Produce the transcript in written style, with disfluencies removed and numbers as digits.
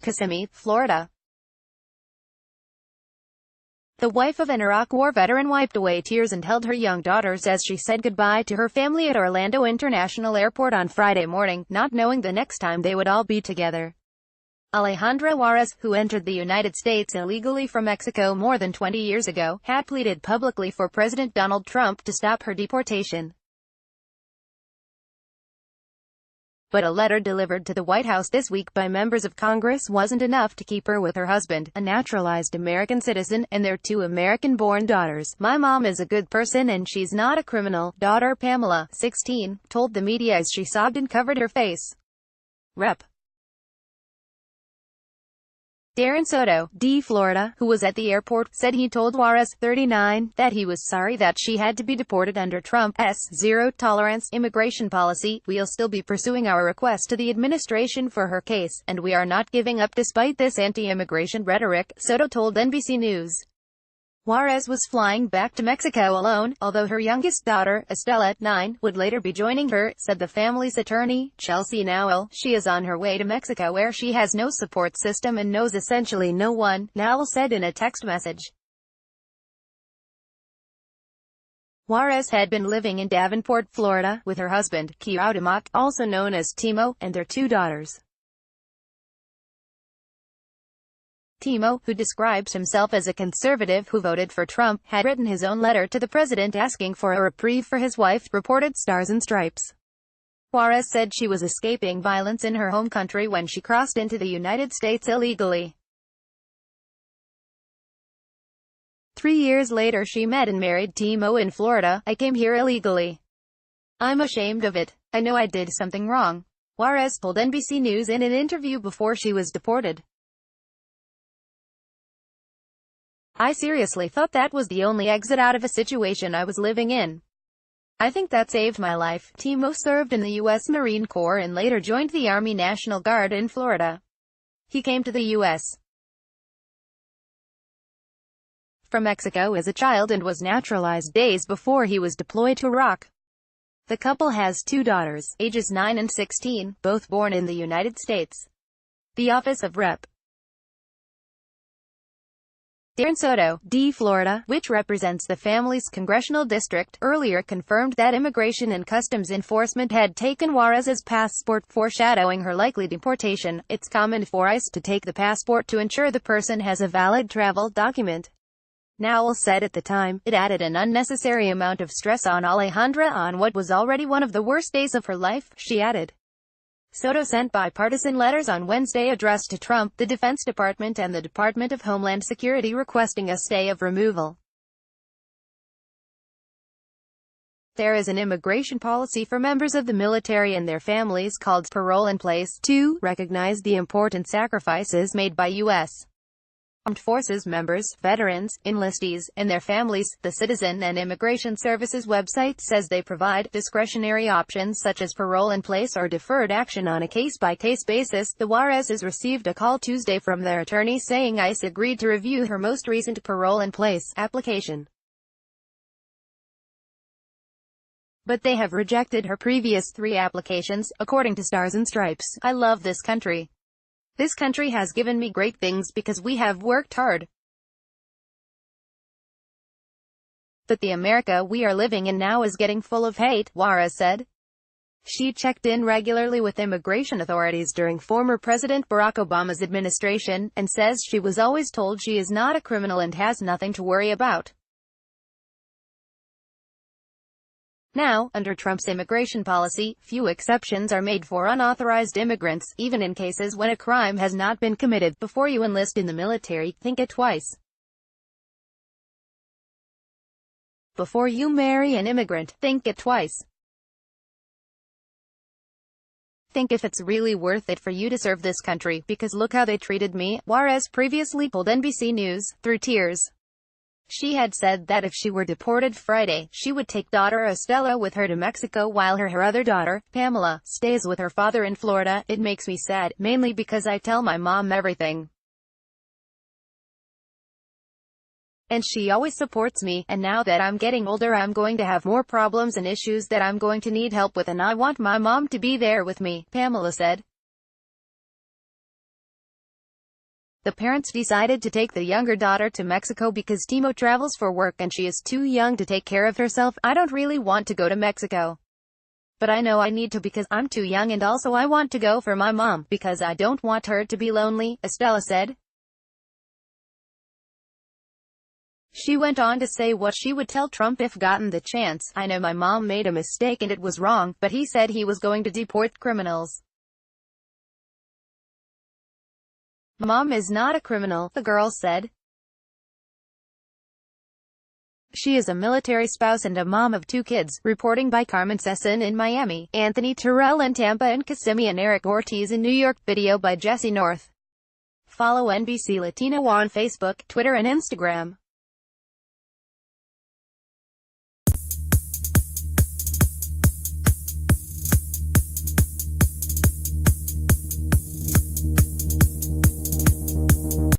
Kissimmee, Florida. The wife of an Iraq War veteran wiped away tears and held her young daughters as she said goodbye to her family at Orlando International Airport on Friday morning, not knowing the next time they would all be together. Alejandra Juarez, who entered the United States illegally from Mexico more than 20 years ago, had pleaded publicly for President Donald Trump to stop her deportation. But a letter delivered to the White House this week by members of Congress wasn't enough to keep her with her husband, a naturalized American citizen, and their two American-born daughters. "My mom is a good person and she's not a criminal," daughter Pamela, 16, told the media as she sobbed and covered her face. Rep. Darren Soto, D. Florida, who was at the airport, said he told Juarez, 39, that he was sorry that she had to be deported under Trump's zero-tolerance immigration policy. "We'll still be pursuing our request to the administration for her case, and we are not giving up despite this anti-immigration rhetoric," Soto told NBC News. Juarez was flying back to Mexico alone, although her youngest daughter, Estela, 9, would later be joining her, said the family's attorney, Chelsea Nowell. "She is on her way to Mexico where she has no support system and knows essentially no one," Nowell said in a text message. Juarez had been living in Davenport, Florida, with her husband, Cuauhtémoc, also known as Timo, and their two daughters. Timo, who describes himself as a conservative who voted for Trump, had written his own letter to the president asking for a reprieve for his wife, reported Stars and Stripes. Juarez said she was escaping violence in her home country when she crossed into the United States illegally. 3 years later she met and married Timo in Florida. "I came here illegally. I'm ashamed of it. I know I did something wrong," Juarez told NBC News in an interview before she was deported. "I seriously thought that was the only exit out of a situation I was living in. I think that saved my life." Timo served in the U.S. Marine Corps and later joined the Army National Guard in Florida. He came to the U.S. from Mexico as a child and was naturalized days before he was deployed to Iraq. The couple has two daughters, ages 9 and 16, both born in the United States. The Office of Rep. Darren Soto, D. Florida, which represents the family's congressional district, earlier confirmed that Immigration and Customs Enforcement had taken Juarez's passport, foreshadowing her likely deportation. "It's common for ICE to take the passport to ensure the person has a valid travel document," Nowell said at the time. It added an unnecessary amount of stress on Alejandra on what was already one of the worst days of her life, she added. Soto sent bipartisan letters on Wednesday addressed to Trump, the Defense Department and the Department of Homeland Security requesting a stay of removal. There is an immigration policy for members of the military and their families called parole in place to recognize the important sacrifices made by U.S. Armed Forces members, veterans, enlistees, and their families. The Citizen and Immigration Services website says they provide discretionary options such as parole in place or deferred action on a case-by-case basis. The Juarez's received a call Tuesday from their attorney saying ICE agreed to review her most recent parole in place application, but they have rejected her previous 3 applications, according to Stars and Stripes. "I love this country. This country has given me great things because we have worked hard. But the America we are living in now is getting full of hate," Juarez said. She checked in regularly with immigration authorities during former President Barack Obama's administration, and says she was always told she is not a criminal and has nothing to worry about. Now, under Trump's immigration policy, few exceptions are made for unauthorized immigrants, even in cases when a crime has not been committed. "Before you enlist in the military, think it twice. Before you marry an immigrant, think it twice. Think if it's really worth it for you to serve this country, because look how they treated me," Juarez previously told NBC News, through tears. She had said that if she were deported Friday, she would take daughter Estela with her to Mexico while her other daughter, Pamela, stays with her father in Florida. "It makes me sad, mainly because I tell my mom everything. And she always supports me, and now that I'm getting older I'm going to have more problems and issues that I'm going to need help with and I want my mom to be there with me," Pamela said. The parents decided to take the younger daughter to Mexico because Timo travels for work and she is too young to take care of herself. I don't really want to go to Mexico, but I know I need to because I'm too young, and also I want to go for my mom, because I don't want her to be lonely, Estella said. She went on to say what she would tell Trump if gotten the chance. I know my mom made a mistake and it was wrong, but he said he was going to deport criminals. Mom is not a criminal, the girl said. She is a military spouse and a mom of 2 kids. Reporting by Carmen Sesson in Miami, Anthony Terrell in Tampa, and Kissimmee and Eric Ortiz in New York. Video by Jesse North. Follow NBC Latino on Facebook, Twitter and Instagram.